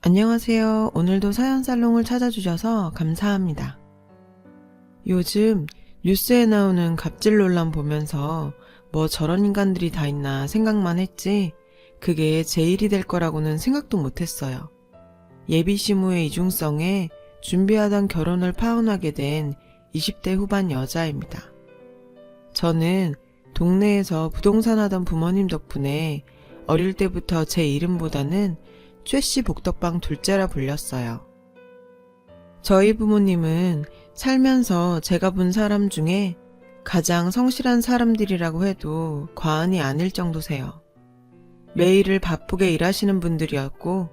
안녕하세요. 오늘도 사연살롱을 찾아주셔서 감사합니다. 요즘 뉴스에 나오는 갑질 논란 보면서 뭐 저런 인간들이 다 있나 생각만 했지 그게 제 일이 될 거라고는 생각도 못했어요. 예비 시무의 이중성에 준비하던 결혼을 파혼하게 된 20대 후반 여자입니다. 저는 동네에서 부동산 하던 부모님 덕분에 어릴 때부터 제 이름보다는 최씨 복덕방 둘째라 불렸어요. 저희 부모님은 살면서 제가 본 사람 중에 가장 성실한 사람들이라고 해도 과언이 아닐 정도세요. 매일을 바쁘게 일하시는 분들이었고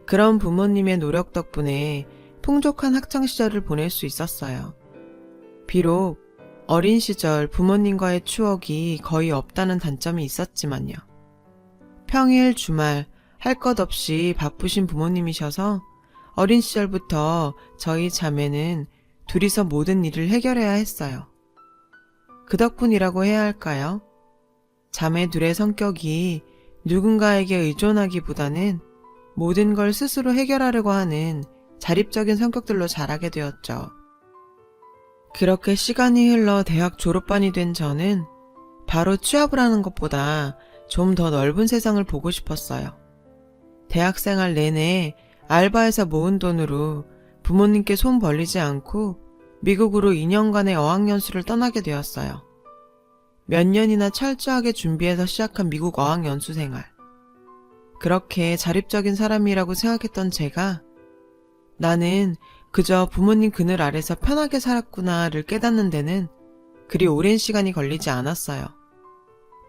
그런 부모님의 노력 덕분에 풍족한 학창시절을 보낼 수 있었어요. 비록 어린 시절 부모님과의 추억이 거의 없다는 단점이 있었지만요. 평일 주말 할 것 없이 바쁘신 부모님이셔서 어린 시절부터 저희 자매는 둘이서 모든 일을 해결해야 했어요. 그 덕분이라고 해야 할까요? 자매 둘의 성격이 누군가에게 의존하기보다는 모든 걸 스스로 해결하려고 하는 자립적인 성격들로 자라게 되었죠. 그렇게 시간이 흘러 대학 졸업반이 된 저는 바로 취업을 하는 것보다 좀 더 넓은 세상을 보고 싶었어요. 대학생활 내내 알바해서 모은 돈으로 부모님께 손 벌리지 않고 미국으로 2년간의 어학연수를 떠나게 되었어요. 몇 년이나 철저하게 준비해서 시작한 미국 어학연수 생활. 그렇게 자립적인 사람이라고 생각했던 제가 나는 그저 부모님 그늘 아래서 편하게 살았구나를 깨닫는 데는 그리 오랜 시간이 걸리지 않았어요.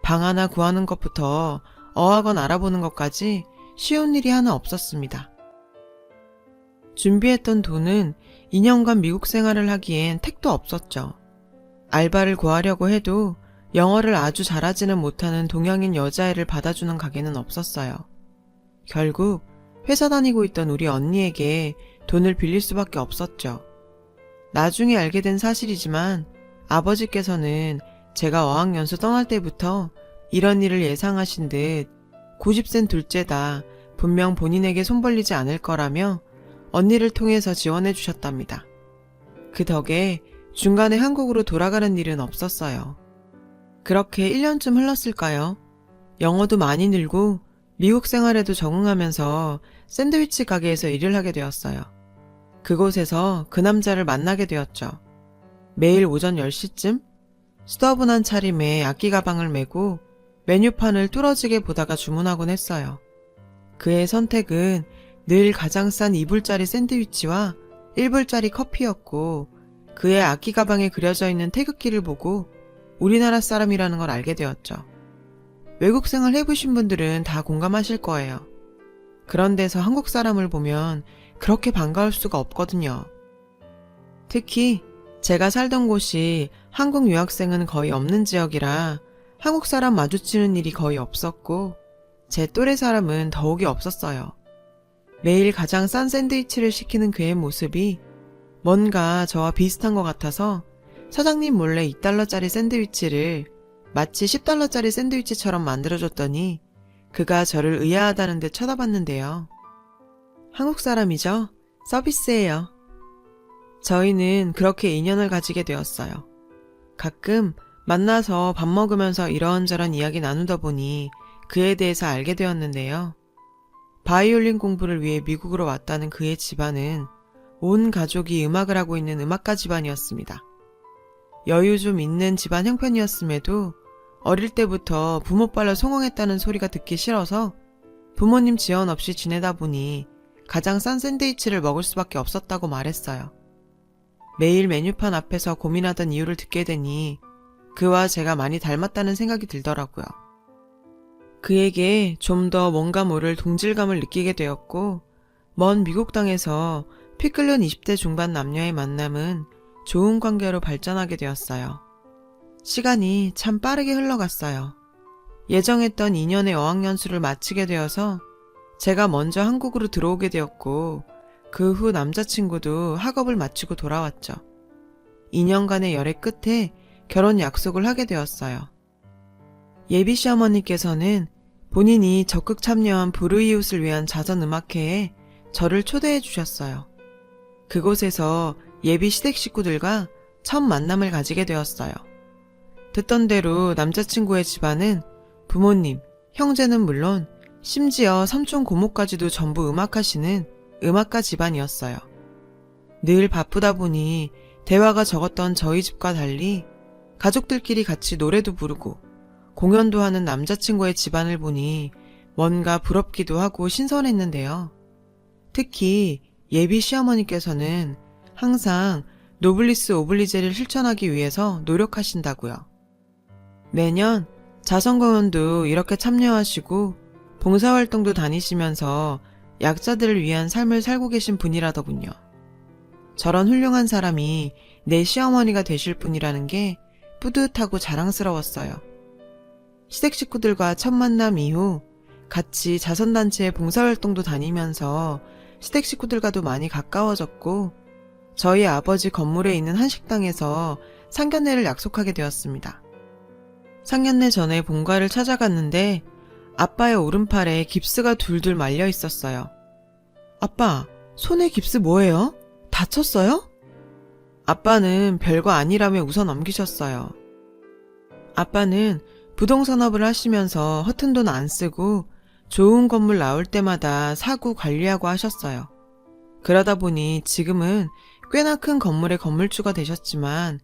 방 하나 구하는 것부터 어학원 알아보는 것까지 쉬운 일이 하나 없었습니다. 준비했던 돈은 2년간 미국 생활을 하기엔 택도 없었죠. 알바를 구하려고 해도 영어를 아주 잘하지는 못하는 동양인 여자애를 받아주는 가게는 없었어요. 결국 회사 다니고 있던 우리 언니에게 돈을 빌릴 수밖에 없었죠. 나중에 알게 된 사실이지만 아버지께서는 제가 어학연수 떠날 때부터 이런 일을 예상하신 듯 고집센 둘째다 분명 본인에게 손 벌리지 않을 거라며 언니를 통해서 지원해 주셨답니다. 그 덕에 중간에 한국으로 돌아가는 일은 없었어요. 그렇게 1년쯤 흘렀을까요? 영어도 많이 늘고 미국 생활에도 적응하면서 샌드위치 가게에서 일을 하게 되었어요. 그곳에서 그 남자를 만나게 되었죠. 매일 오전 10시쯤 수더분한 차림에 악기 가방을 메고 메뉴판을 뚫어지게 보다가 주문하곤 했어요. 그의 선택은 늘 가장 싼 2불짜리 샌드위치와 1불짜리 커피였고 그의 악기 가방에 그려져 있는 태극기를 보고 우리나라 사람이라는 걸 알게 되었죠. 외국 생활 해보신 분들은 다 공감하실 거예요. 그런 데서 한국 사람을 보면 그렇게 반가울 수가 없거든요. 특히 제가 살던 곳이 한국 유학생은 거의 없는 지역이라 한국 사람 마주치는 일이 거의 없었고 제 또래 사람은 더욱이 없었어요. 매일 가장 싼 샌드위치를 시키는 그의 모습이 뭔가 저와 비슷한 것 같아서 사장님 몰래 2달러짜리 샌드위치를 마치 10달러짜리 샌드위치처럼 만들어줬더니 그가 저를 의아하다는 듯 쳐다봤는데요. 한국 사람이죠? 서비스예요. 저희는 그렇게 인연을 가지게 되었어요. 가끔 만나서 밥 먹으면서 이런저런 이야기 나누다 보니 그에 대해서 알게 되었는데요. 바이올린 공부를 위해 미국으로 왔다는 그의 집안은 온 가족이 음악을 하고 있는 음악가 집안이었습니다. 여유 좀 있는 집안 형편이었음에도 어릴 때부터 부모빨로 성공했다는 소리가 듣기 싫어서 부모님 지원 없이 지내다 보니 가장 싼 샌드위치를 먹을 수밖에 없었다고 말했어요. 매일 메뉴판 앞에서 고민하던 이유를 듣게 되니 그와 제가 많이 닮았다는 생각이 들더라고요. 그에게 좀 더 뭔가 모를 동질감을 느끼게 되었고 먼 미국 땅에서 피 끓는 20대 중반 남녀의 만남은 좋은 관계로 발전하게 되었어요. 시간이 참 빠르게 흘러갔어요. 예정했던 2년의 어학연수를 마치게 되어서 제가 먼저 한국으로 들어오게 되었고 그 후 남자친구도 학업을 마치고 돌아왔죠. 2년간의 열애 끝에 결혼 약속을 하게 되었어요. 예비 시어머니께서는 본인이 적극 참여한 불우이웃을 위한 자선음악회에 저를 초대해 주셨어요. 그곳에서 예비 시댁 식구들과 첫 만남을 가지게 되었어요. 듣던 대로 남자친구의 집안은 부모님, 형제는 물론 심지어 삼촌 고모까지도 전부 음악하시는 음악가 집안이었어요. 늘 바쁘다 보니 대화가 적었던 저희 집과 달리 가족들끼리 같이 노래도 부르고 공연도 하는 남자친구의 집안을 보니 뭔가 부럽기도 하고 신선했는데요. 특히 예비 시어머니께서는 항상 노블리스 오블리제를 실천하기 위해서 노력하신다고요. 매년 자선공연도 이렇게 참여하시고 봉사활동도 다니시면서 약자들을 위한 삶을 살고 계신 분이라더군요. 저런 훌륭한 사람이 내 시어머니가 되실 분이라는 게 뿌듯하고 자랑스러웠어요. 시댁 식구들과 첫 만남 이후 같이 자선단체에 봉사활동도 다니면서 시댁 식구들과도 많이 가까워졌고 저희 아버지 건물에 있는 한식당에서 상견례를 약속하게 되었습니다. 상견례 전에 본가를 찾아갔는데 아빠의 오른팔에 깁스가 둘둘 말려 있었어요. 아빠, 손에 깁스 뭐예요? 다쳤어요? 아빠는 별거 아니라며 웃어 넘기셨어요. 아빠는 부동산업을 하시면서 허튼 돈 안 쓰고 좋은 건물 나올 때마다 사고 관리하고 하셨어요. 그러다 보니 지금은 꽤나 큰 건물의 건물주가 되셨지만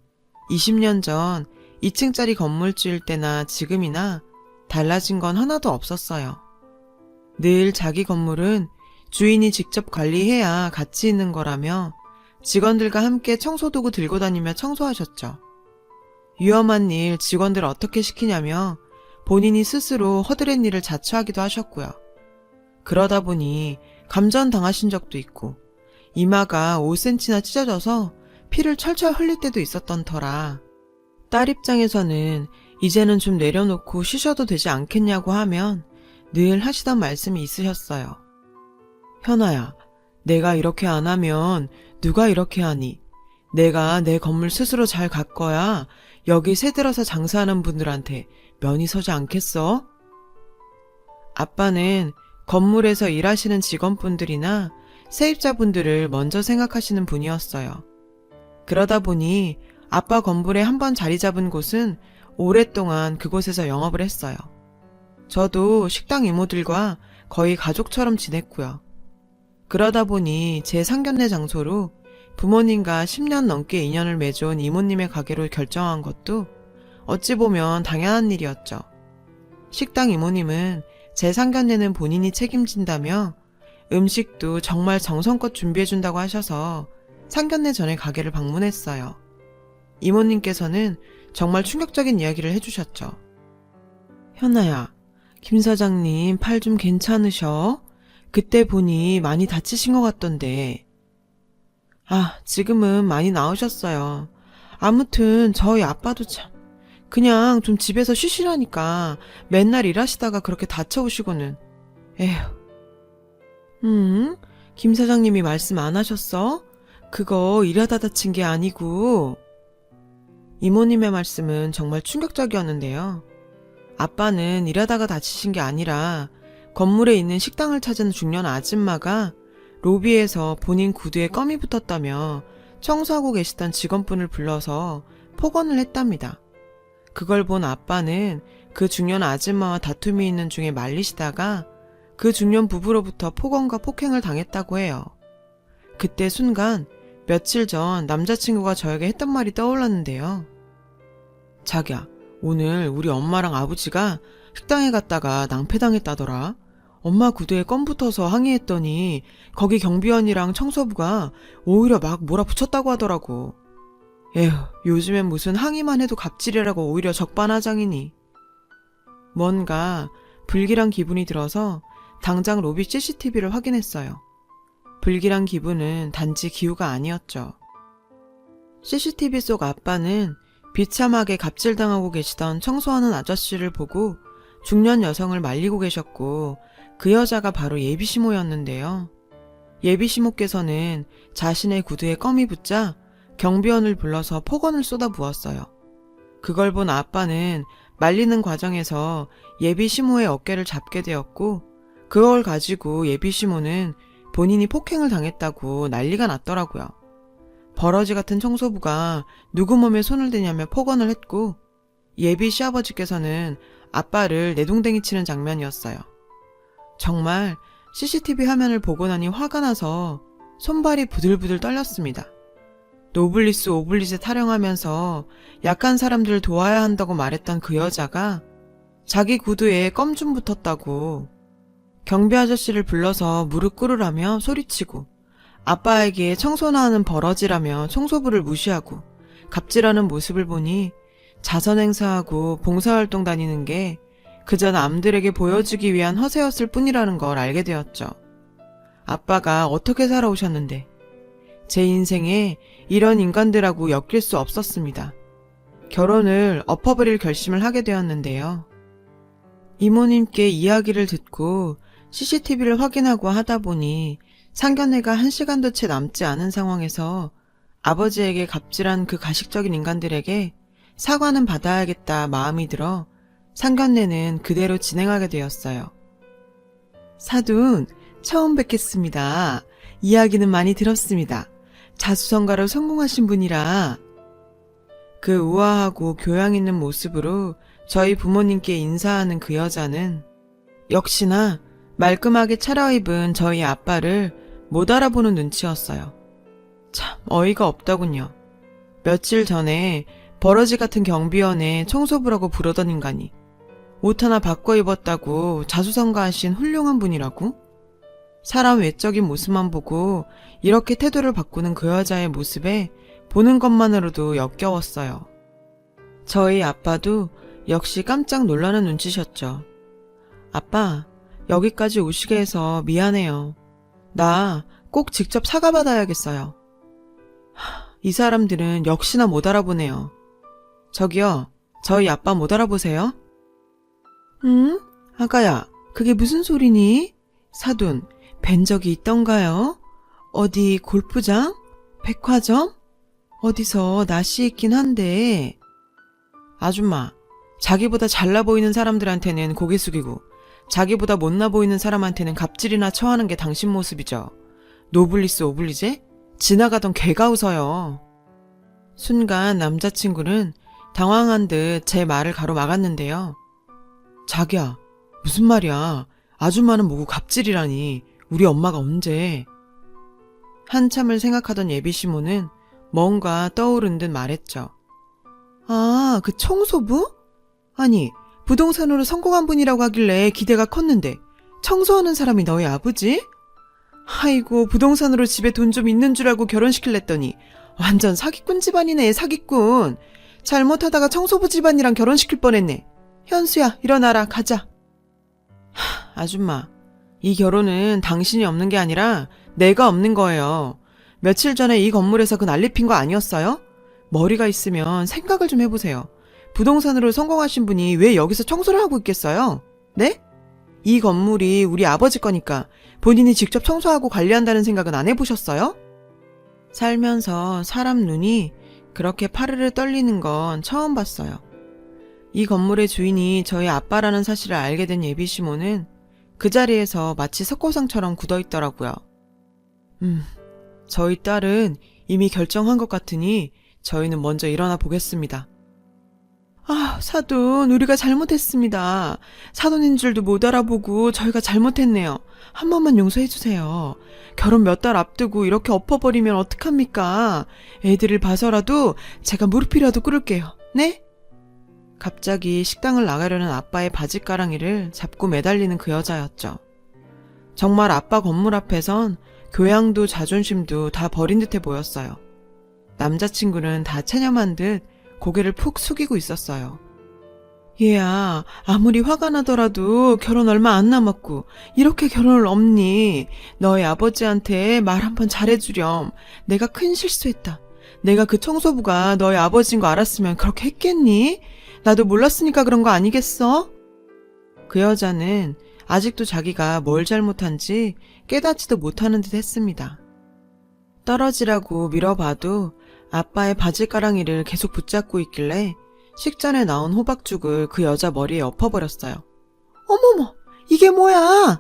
20년 전 2층짜리 건물주일 때나 지금이나 달라진 건 하나도 없었어요. 늘 자기 건물은 주인이 직접 관리해야 가치 있는 거라며 직원들과 함께 청소도구 들고 다니며 청소하셨죠. 위험한 일 직원들 어떻게 시키냐며 본인이 스스로 허드렛 일을 자처하기도 하셨고요. 그러다 보니 감전당하신 적도 있고 이마가 5cm나 찢어져서 피를 철철 흘릴 때도 있었던 터라 딸 입장에서는 이제는 좀 내려놓고 쉬셔도 되지 않겠냐고 하면 늘 하시던 말씀이 있으셨어요. 현아야, 내가 이렇게 안 하면 누가 이렇게 하니? 내가 내 건물 스스로 잘 가꿔야 여기 새 들어서 장사하는 분들한테 면이 서지 않겠어? 아빠는 건물에서 일하시는 직원분들이나 세입자분들을 먼저 생각하시는 분이었어요. 그러다 보니 아빠 건물에 한번 자리 잡은 곳은 오랫동안 그곳에서 영업을 했어요. 저도 식당 이모들과 거의 가족처럼 지냈고요. 그러다 보니 제 상견례 장소로 부모님과 10년 넘게 인연을 맺어온 이모님의 가게로 결정한 것도 어찌 보면 당연한 일이었죠. 식당 이모님은 제 상견례는 본인이 책임진다며 음식도 정말 정성껏 준비해준다고 하셔서 상견례 전에 가게를 방문했어요. 이모님께서는 정말 충격적인 이야기를 해주셨죠. 현아야, 김 사장님 팔 좀 괜찮으셔? 그때 보니 많이 다치신 것 같던데. 아, 지금은 많이 나으셨어요. 아무튼 저희 아빠도 참 그냥 좀 집에서 쉬시라니까 맨날 일하시다가 그렇게 다쳐오시고는. 에휴. 김 사장님이 말씀 안 하셨어? 그거 일하다 다친 게 아니고. 이모님의 말씀은 정말 충격적이었는데요. 아빠는 일하다가 다치신 게 아니라 건물에 있는 식당을 찾은 중년 아줌마가 로비에서 본인 구두에 껌이 붙었다며 청소하고 계시던 직원분을 불러서 폭언을 했답니다. 그걸 본 아빠는 그 중년 아줌마와 다툼이 있는 중에 말리시다가 그 중년 부부로부터 폭언과 폭행을 당했다고 해요. 그때 순간 며칠 전 남자친구가 저에게 했던 말이 떠올랐는데요. 자기야, 오늘 우리 엄마랑 아버지가 식당에 갔다가 낭패당했다더라. 엄마 구두에 껌 붙어서 항의했더니 거기 경비원이랑 청소부가 오히려 막 몰아붙였다고 하더라고. 에휴, 요즘엔 무슨 항의만 해도 갑질이라고 오히려 적반하장이니. 뭔가 불길한 기분이 들어서 당장 로비 CCTV를 확인했어요. 불길한 기분은 단지 기우가 아니었죠. CCTV 속 아빠는 비참하게 갑질당하고 계시던 청소하는 아저씨를 보고 중년 여성을 말리고 계셨고 그 여자가 바로 예비시모였는데요. 예비시모께서는 자신의 구두에 껌이 붙자 경비원을 불러서 폭언을 쏟아부었어요. 그걸 본 아빠는 말리는 과정에서 예비시모의 어깨를 잡게 되었고 그걸 가지고 예비시모는 본인이 폭행을 당했다고 난리가 났더라고요. 버러지 같은 청소부가 누구 몸에 손을 대냐며 폭언을 했고, 예비 시아버지께서는 아빠를 내동댕이 치는 장면이었어요. 정말 CCTV 화면을 보고 나니 화가 나서 손발이 부들부들 떨렸습니다. 노블리스 오블리제 타령하면서 약한 사람들을 도와야 한다고 말했던 그 여자가 자기 구두에 껌 좀 붙었다고 경비 아저씨를 불러서 무릎 꿇으라며 소리치고, 아빠에게 청소나 하는 버러지라며 청소부를 무시하고 갑질하는 모습을 보니 자선 행사하고 봉사활동 다니는 게 그저 남들에게 보여주기 위한 허세였을 뿐이라는 걸 알게 되었죠. 아빠가 어떻게 살아오셨는데 제 인생에 이런 인간들하고 엮일 수 없었습니다. 결혼을 엎어버릴 결심을 하게 되었는데요. 이모님께 이야기를 듣고 CCTV를 확인하고 하다 보니 상견례가 1시간도 채 남지 않은 상황에서 아버지에게 갑질한 그 가식적인 인간들에게 사과는 받아야겠다 마음이 들어 상견례는 그대로 진행하게 되었어요. 사돈, 처음 뵙겠습니다. 이야기는 많이 들었습니다. 자수성가로 성공하신 분이라. 그 우아하고 교양 있는 모습으로 저희 부모님께 인사하는 그 여자는 역시나 말끔하게 차려입은 저희 아빠를 못 알아보는 눈치였어요. 참 어이가 없더군요. 며칠 전에 버러지 같은 경비원에 청소부라고 부르던 인간이 옷 하나 바꿔 입었다고 자수성가하신 훌륭한 분이라고? 사람 외적인 모습만 보고 이렇게 태도를 바꾸는 그 여자의 모습에 보는 것만으로도 역겨웠어요. 저희 아빠도 역시 깜짝 놀라는 눈치셨죠. 아빠, 여기까지 오시게 해서 미안해요. 나 꼭 직접 사과받아야겠어요. 이 사람들은 역시나 못 알아보네요. 저기요, 저희 아빠 못 알아보세요? 응? 아가야, 그게 무슨 소리니? 사돈, 뵌 적이 있던가요? 어디 골프장? 백화점? 어디서 낯이 있긴 한데. 아줌마, 자기보다 잘나 보이는 사람들한테는 고개 숙이고 자기보다 못나 보이는 사람한테는 갑질이나 처하는 게 당신 모습이죠. 노블리스 오블리제? 지나가던 개가 웃어요. 순간 남자친구는 당황한 듯 제 말을 가로막았는데요. 자기야, 무슨 말이야. 아줌마는 뭐고 갑질이라니. 우리 엄마가 언제. 한참을 생각하던 예비시모는 뭔가 떠오른 듯 말했죠. 아, 그 청소부? 아니, 부동산으로 성공한 분이라고 하길래 기대가 컸는데 청소하는 사람이 너희 아버지? 아이고, 부동산으로 집에 돈 좀 있는 줄 알고 결혼시킬랬더니 완전 사기꾼 집안이네, 사기꾼. 잘못하다가 청소부 집안이랑 결혼시킬 뻔했네. 현수야, 일어나라, 가자. 아줌마, 이 결혼은 당신이 없는 게 아니라 내가 없는 거예요. 며칠 전에 이 건물에서 그 난리 핀 거 아니었어요? 머리가 있으면 생각을 좀 해보세요. 부동산으로 성공하신 분이 왜 여기서 청소를 하고 있겠어요? 네? 이 건물이 우리 아버지 거니까 본인이 직접 청소하고 관리한다는 생각은 안 해보셨어요? 살면서 사람 눈이 그렇게 파르르 떨리는 건 처음 봤어요. 이 건물의 주인이 저희 아빠라는 사실을 알게 된 예비시모는 그 자리에서 마치 석고상처럼 굳어있더라고요. 저희 딸은 이미 결정한 것 같으니 저희는 먼저 일어나 보겠습니다. 아, 사돈, 우리가 잘못했습니다. 사돈인 줄도 못 알아보고 저희가 잘못했네요. 한 번만 용서해주세요. 결혼 몇 달 앞두고 이렇게 엎어버리면 어떡합니까? 애들을 봐서라도 제가 무릎이라도 꿇을게요. 네? 갑자기 식당을 나가려는 아빠의 바지가랑이를 잡고 매달리는 그 여자였죠. 정말 아빠 건물 앞에선 교양도 자존심도 다 버린 듯해 보였어요. 남자친구는 다 체념한 듯 고개를 푹 숙이고 있었어요. 얘야, 아무리 화가 나더라도 결혼 얼마 안 남았고 이렇게 결혼을 엄니. 너희 아버지한테 말 한번 잘해주렴. 내가 큰 실수했다. 내가 그 청소부가 너희 아버지인 거 알았으면 그렇게 했겠니? 나도 몰랐으니까 그런 거 아니겠어? 그 여자는 아직도 자기가 뭘 잘못한지 깨닫지도 못하는 듯 했습니다. 떨어지라고 밀어봐도 아빠의 바지가랑이를 계속 붙잡고 있길래 식전에 나온 호박죽을 그 여자 머리에 엎어버렸어요. 어머머, 이게 뭐야?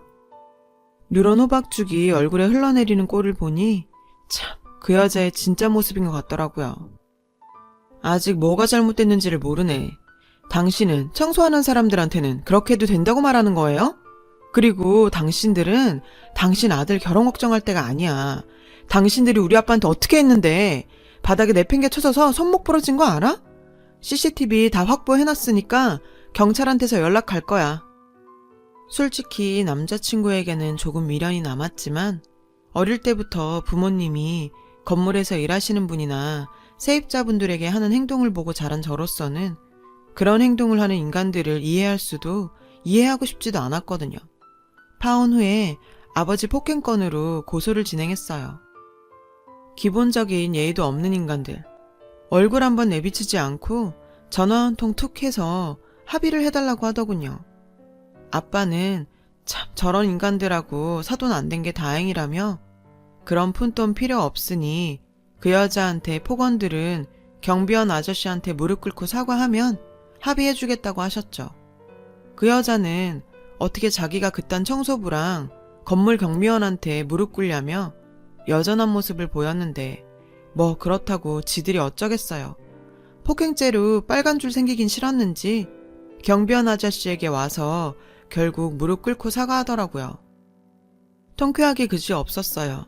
누런 호박죽이 얼굴에 흘러내리는 꼴을 보니 참 그 여자의 진짜 모습인 것 같더라고요. 아직 뭐가 잘못됐는지를 모르네. 당신은 청소하는 사람들한테는 그렇게 해도 된다고 말하는 거예요? 그리고 당신들은 당신 아들 결혼 걱정할 때가 아니야. 당신들이 우리 아빠한테 어떻게 했는데 바닥에 내팽개 쳐져서 손목 부러진 거 알아? CCTV 다 확보해놨으니까 경찰한테서 연락할 거야. 솔직히 남자친구에게는 조금 미련이 남았지만 어릴 때부터 부모님이 건물에서 일하시는 분이나 세입자분들에게 하는 행동을 보고 자란 저로서는 그런 행동을 하는 인간들을 이해할 수도 이해하고 싶지도 않았거든요. 파혼 후에 아버지 폭행건으로 고소를 진행했어요. 기본적인 예의도 없는 인간들. 얼굴 한번 내비치지 않고 전화 한 통 툭 해서 합의를 해달라고 하더군요. 아빠는 참 저런 인간들하고 사돈 안 된 게 다행이라며 그런 푼돈 필요 없으니 그 여자한테 폭언들은 경비원 아저씨한테 무릎 꿇고 사과하면 합의해주겠다고 하셨죠. 그 여자는 어떻게 자기가 그딴 청소부랑 건물 경비원한테 무릎 꿇냐며 여전한 모습을 보였는데 뭐 그렇다고 지들이 어쩌겠어요. 폭행죄로 빨간 줄 생기긴 싫었는지 경비원 아저씨에게 와서 결국 무릎 꿇고 사과하더라고요. 통쾌하게 그지 없었어요.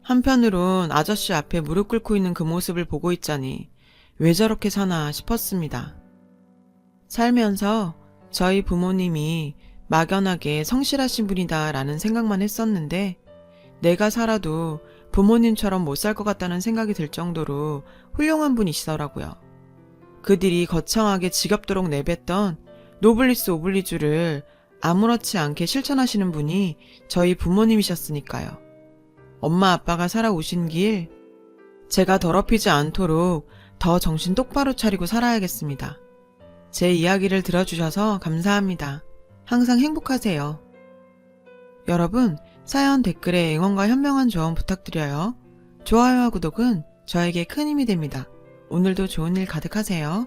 한편으론 아저씨 앞에 무릎 꿇고 있는 그 모습을 보고 있자니 왜 저렇게 사나 싶었습니다. 살면서 저희 부모님이 막연하게 성실하신 분이다 라는 생각만 했었는데 내가 살아도 부모님처럼 못 살 것 같다는 생각이 들 정도로 훌륭한 분이시더라고요. 그들이 거창하게 지겹도록 내뱉던 노블리스 오블리주를 아무렇지 않게 실천하시는 분이 저희 부모님이셨으니까요. 엄마 아빠가 살아오신 길 제가 더럽히지 않도록 더 정신 똑바로 차리고 살아야겠습니다. 제 이야기를 들어주셔서 감사합니다. 항상 행복하세요. 여러분, 사연 댓글에 응원과 현명한 조언 부탁드려요. 좋아요와 구독은 저에게 큰 힘이 됩니다. 오늘도 좋은 일 가득하세요.